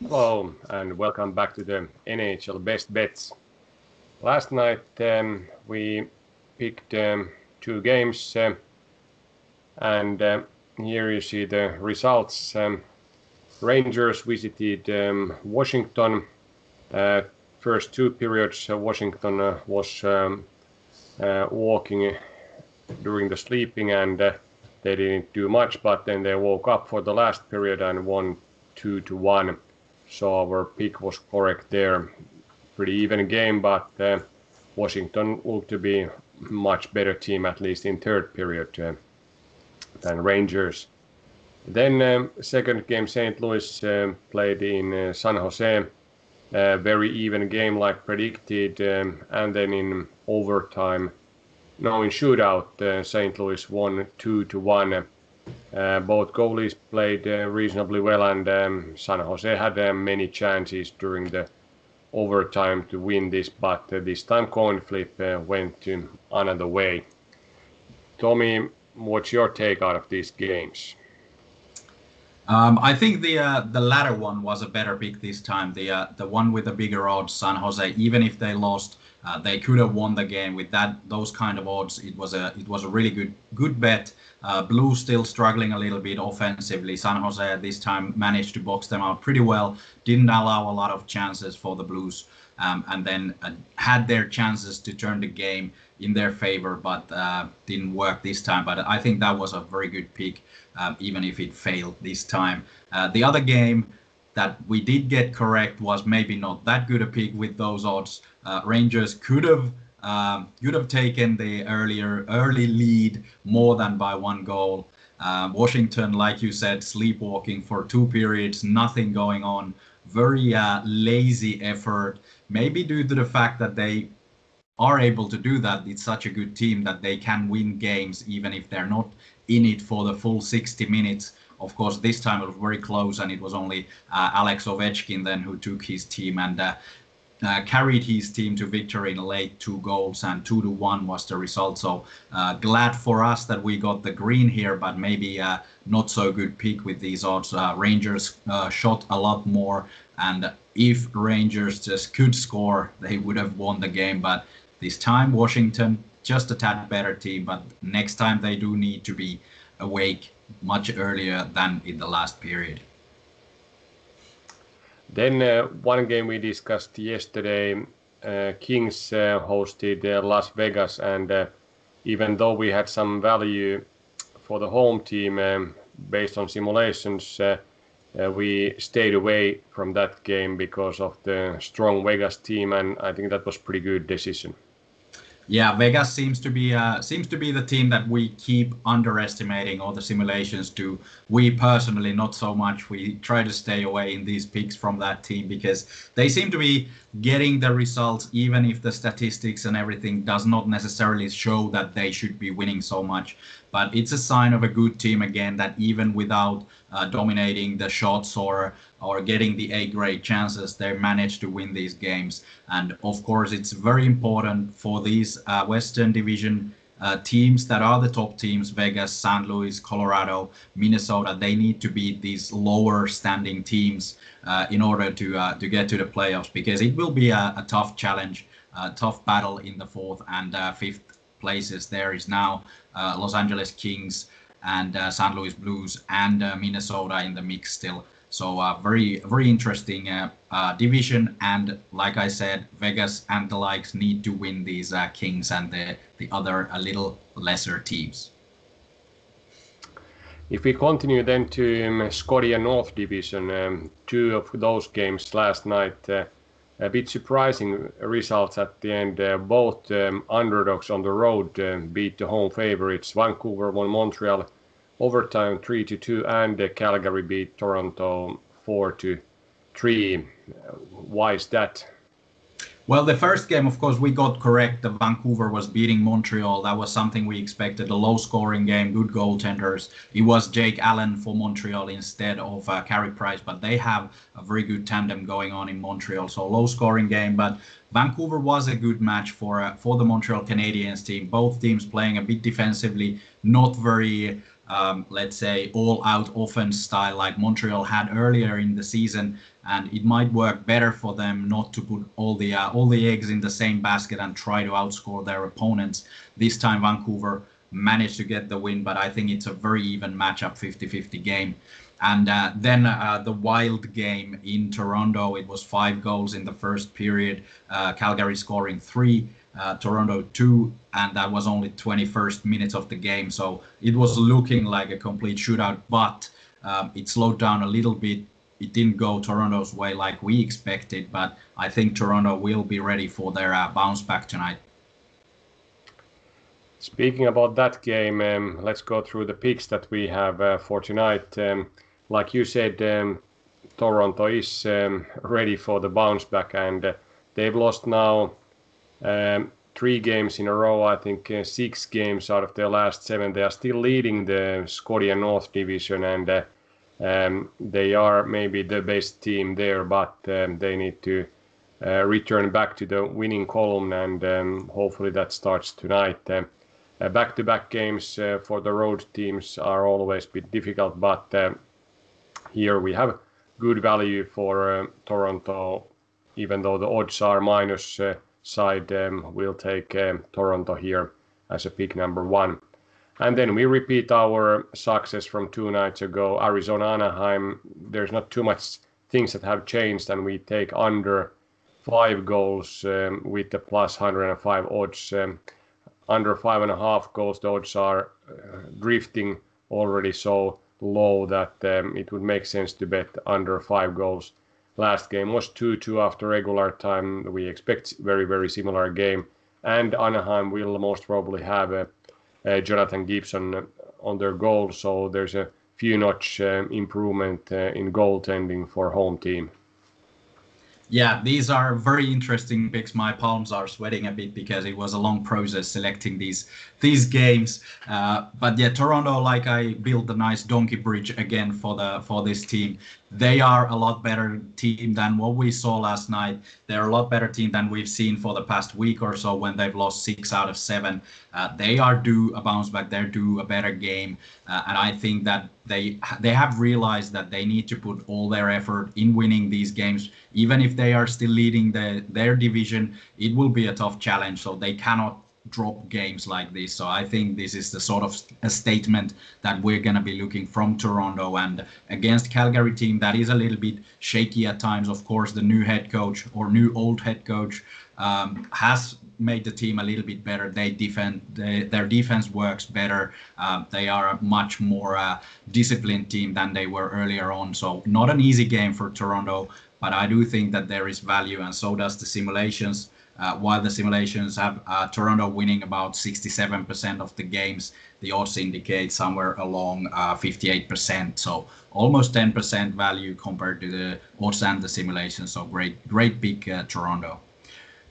Hello and welcome back to the NHL Best Bets. Last night we picked two games and here you see the results. Rangers visited Washington. First two periods Washington was walking during the sleeping and they didn't do much, but then they woke up for the last period and won 2-1. So our pick was correct there. Pretty even game, but Washington looked to be much better team, at least in third period, than Rangers. Then second game, St. Louis played in San Jose. Very even game like predicted, and then in overtime, no, in shootout, St. Louis won 2-1. Both goalies played reasonably well, and San Jose had many chances during the overtime to win this, but this time coin flip went another way. Tommy, what's your take out of these games? I think the latter one was a better pick this time. The one with the bigger odds, San Jose. Even if they lost, they could have won the game with those kind of odds. It was a really good bet. Blues still struggling a little bit offensively. San Jose this time managed to box them out pretty well. Didn't allow a lot of chances for the Blues, and then had their chances to turn the game in their favor, but didn't work this time. But I think that was a very good pick. Even if it failed this time. The other game that we did get correct was maybe not that good a pick with those odds. Rangers could have taken the early lead more than by one goal. Washington, like you said, sleepwalking for two periods, nothing going on. Very lazy effort, maybe due to the fact that they are able to do that. It's such a good team that they can win games even if they're not in it for the full 60 minutes. Of course, this time it was very close, and it was only Alex Ovechkin then who took his team and carried his team to victory in late 2 goals, and 2-1 was the result. So glad for us that we got the green here, but maybe not so good pick with these odds. Rangers shot a lot more, and if Rangers just could score, they would have won the game. But this time Washington just a tad better team, but next time they do need to be awake much earlier than in the last period. Then one game we discussed yesterday, Kings hosted Las Vegas, and even though we had some value for the home team based on simulations, we stayed away from that game because of the strong Vegas team, and I think that was a pretty good decision. Yeah, Vegas seems to be the team that we keep underestimating all the simulations do. We personally not so much. We try to stay away in these picks from that team because they seem to be getting the results even if the statistics and everything does not necessarily show that they should be winning so much. But it's a sign of a good team again that even without dominating the shots or getting the A-grade chances, they managed to win these games. And of course, it's very important for these Western Division teams that are the top teams, Vegas, St. Louis, Colorado, Minnesota. They need to beat these lower standing teams in order to get to the playoffs, because it will be a tough challenge, a tough battle in the fourth and fifth places. There is now Los Angeles Kings and St. Louis Blues and Minnesota in the mix still. So very interesting division, and like I said, Vegas and the likes need to win these Kings and the other a little lesser teams. If we continue then to Scotia North Division, two of those games last night, a bit surprising results at the end. Both underdogs on the road beat the home favorites. Vancouver won Montreal overtime 3-2, and Calgary beat Toronto 4-3. Why is that? Well, the first game, of course, we got correct. The Vancouver was beating Montreal. That was something we expected. A low-scoring game, good goaltenders. It was Jake Allen for Montreal instead of Carey Price, but they have a very good tandem going on in Montreal. So low-scoring game, but Vancouver was a good match for the Montreal Canadiens team. Both teams playing a bit defensively, not very let's say, all-out offense style like Montreal had earlier in the season, and it might work better for them not to put all the eggs in the same basket and try to outscore their opponents. This time Vancouver managed to get the win, but I think it's a very even matchup, 50-50 game. And then the wild game in Toronto, it was 5 goals in the first period, Calgary scoring 3, Toronto 2, and that was only 21st minutes of the game. So it was looking like a complete shootout, but it slowed down a little bit. It didn't go Toronto's way like we expected, but I think Toronto will be ready for their bounce back tonight. Speaking about that game, let's go through the picks that we have for tonight. Like you said, Toronto is ready for the bounce back, and they've lost now 3 games in a row. I think 6 games out of their last 7. They are still leading the Scotia North Division, and they are maybe the best team there, but they need to return back to the winning column, and hopefully that starts tonight. Back-to-back games for the road teams are always a bit difficult, but here we have good value for Toronto, even though the odds are minus side. We'll take Toronto here as a pick number 1. And then we repeat our success from 2 nights ago, Arizona Anaheim. There's not too much things that have changed, and we take under 5 goals with the plus 105 odds. Under 5.5 goals, the odds are drifting already so low that it would make sense to bet under 5 goals. Last game was 2-2 after regular time. We expect very, very similar game. And Anaheim will most probably have Jonathan Gibson on their goal, so there's a few notch improvement in goaltending for home team. Yeah, these are very interesting picks. My palms are sweating a bit because it was a long process selecting these games. But yeah, Toronto, like I built a nice donkey bridge again for this team. They are a lot better team than what we saw last night. They're a lot better team than we've seen for the past week or so when they've lost 6 out of 7. They are due a bounce back. They're due a better game. And I think that they have realized that they need to put all their effort in winning these games. Even if they are still leading their division, it will be a tough challenge. So they cannot drop games like this. So I think this is the sort of a statement that we're going to be looking from Toronto, and against Calgary team that is a little bit shaky at times. Of course, the new head coach or new old head coach has made the team a little bit better. They defend, their defense works better. They are a much more disciplined team than they were earlier on. So not an easy game for Toronto, but I do think that there is value, and so does the simulations. While the simulations have Toronto winning about 67% of the games, the odds indicate somewhere along 58%. So almost 10% value compared to the odds and the simulations. So great pick, Toronto.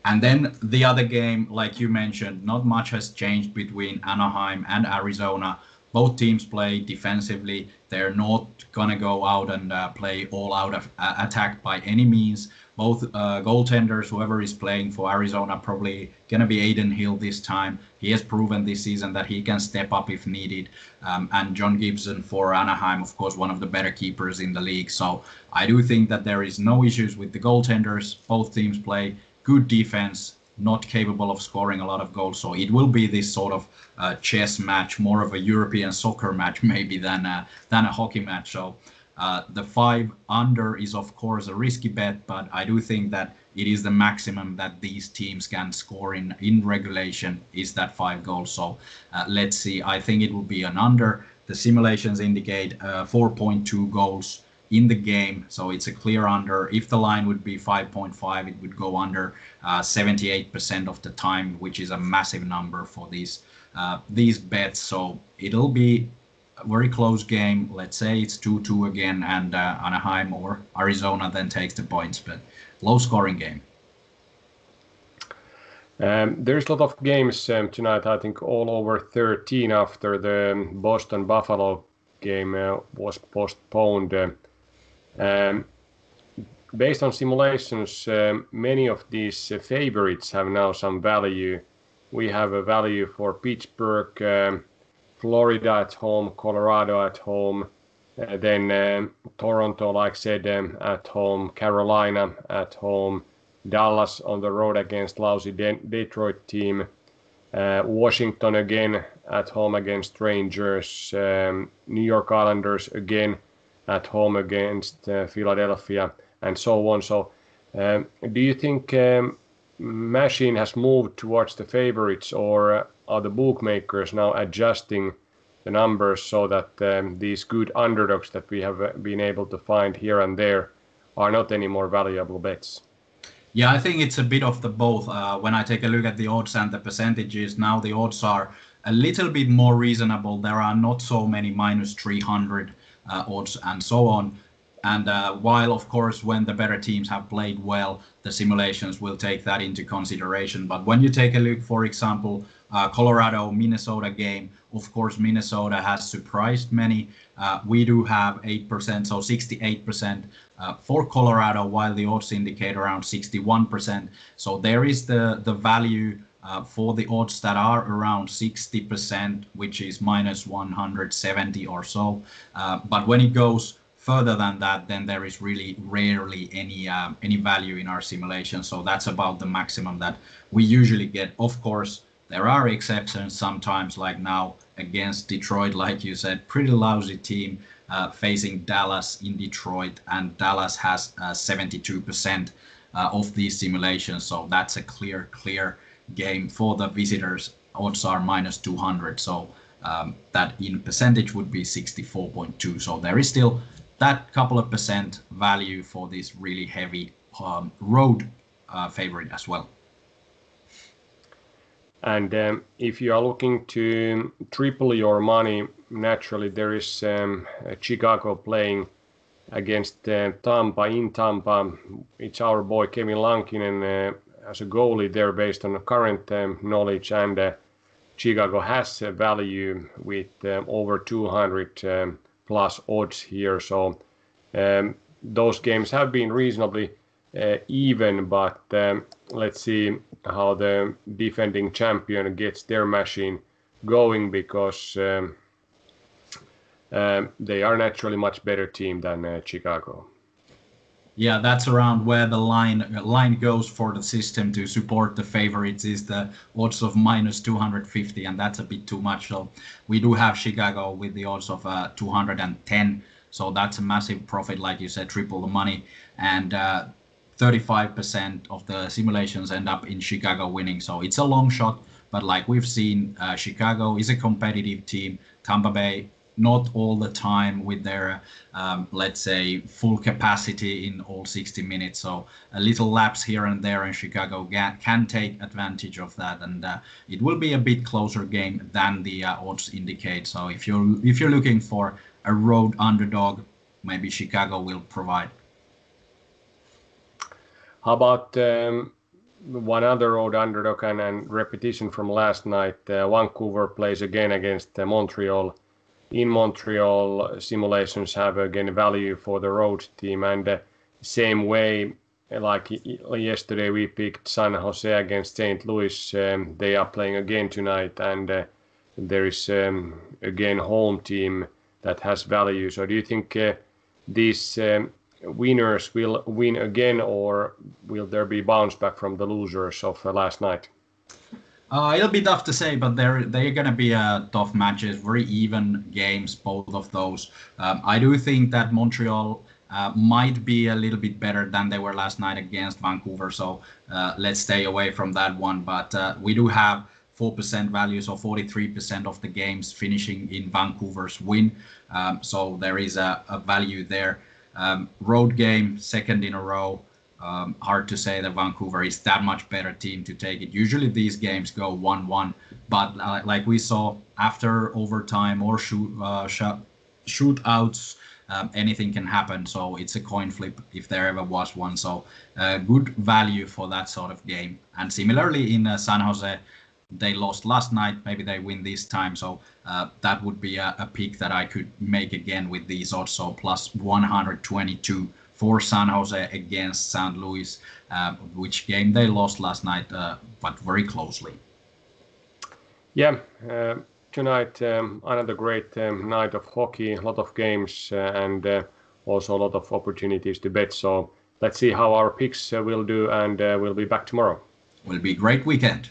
And then the other game, like you mentioned, not much has changed between Anaheim and Arizona. Both teams play defensively. They're not going to go out and play all out of attack by any means. Both goaltenders, whoever is playing for Arizona, probably going to be Aiden Hill this time. He has proven this season that he can step up if needed. And John Gibson for Anaheim, of course, one of the better keepers in the league. So I do think that there is no issues with the goaltenders. Both teams play good defense, not capable of scoring a lot of goals. So it will be this sort of chess match, more of a European soccer match maybe than a hockey match. So the 5 under is of course a risky bet, but I do think that it is the maximum that these teams can score in regulation is that 5 goals. So let's see. I think it will be an under. The simulations indicate 4.2 goals in the game, so it's a clear under. If the line would be 5.5, it would go under 78% of the time, which is a massive number for these bets. So it'll be a very close game. Let's say it's 2-2 again, and Anaheim or Arizona then takes the points, but low scoring game. There's a lot of games tonight. I think all over 13 after the Boston Buffalo game was postponed. Based on simulations, many of these favorites have now some value. We have a value for Pittsburgh, Florida at home, Colorado at home, then Toronto, like I said, at home, Carolina at home, Dallas on the road against lousy Detroit team, Washington again at home against Rangers, New York Islanders again at home against Philadelphia, and so on. So, do you think machine has moved towards the favorites, or are the bookmakers now adjusting the numbers so that these good underdogs that we have been able to find here and there are not any more valuable bets? Yeah, I think it's a bit of the both. When I take a look at the odds and the percentages, now the odds are a little bit more reasonable. There are not so many minus 300 odds and so on. And while, of course, when the better teams have played well, the simulations will take that into consideration. But when you take a look, for example, Colorado-Minnesota game, of course, Minnesota has surprised many. We do have 8%, so 68% for Colorado, while the odds indicate around 61%. So there is the value for the odds that are around 60%, which is minus 170 or so. But when it goes further than that, then there is really rarely any value in our simulation. So that's about the maximum that we usually get. Of course, there are exceptions sometimes, like now against Detroit, like you said, pretty lousy team facing Dallas in Detroit, and Dallas has 72% of these simulations. So that's a clear game for the visitors. Odds are minus 200. So that in percentage would be 64.2. So there is still that couple of percent value for this really heavy road favorite as well. And if you are looking to triple your money, naturally there is Chicago playing against Tampa in Tampa. It's our boy Kevin Lankinen as a goalie there based on the current knowledge, and Chicago has a value with over 200 plus odds here. So those games have been reasonably even, but let's see how the defending champion gets their machine going, because they are naturally much better team than Chicago. Yeah, that's around where the line goes for the system to support the favorites, is the odds of minus 250, and that's a bit too much. So we do have Chicago with the odds of 210. So that's a massive profit, like you said, triple the money, and 35% of the simulations end up in Chicago winning. So it's a long shot, but like we've seen, Chicago is a competitive team. Tampa Bay, not all the time with their, let's say, full capacity in all 60 minutes. So a little lapse here and there, and Chicago can take advantage of that. And it will be a bit closer game than the odds indicate. So if you're looking for a road underdog, maybe Chicago will provide. How about one other road underdog and repetition from last night? Vancouver plays again against Montreal. In Montreal, simulations have again value for the road team, and same way like yesterday we picked San Jose against St. Louis. They are playing again tonight, and there is again home team that has value. So do you think these winners will win again, or will there be bounce back from the losers of last night? It'll be tough to say, but they're going to be tough matches, very even games, both of those. I do think that Montreal might be a little bit better than they were last night against Vancouver, so let's stay away from that one. But we do have 4% value, so 43% of the games finishing in Vancouver's win. So there is a value there. Road game, second in a row. Hard to say that Vancouver is that much better team to take it. Usually these games go 1-1, but like we saw after overtime or shootouts, anything can happen. So it's a coin flip if there ever was one. So good value for that sort of game. And similarly in San Jose, they lost last night. Maybe they win this time. So that would be a pick that I could make again with these odds. So plus 122 for San Jose against St. Louis, which game they lost last night, but very closely. Yeah, tonight. Another great night of hockey, a lot of games, and also a lot of opportunities to bet. So let's see how our picks will do, and we'll be back tomorrow. Will be a great weekend.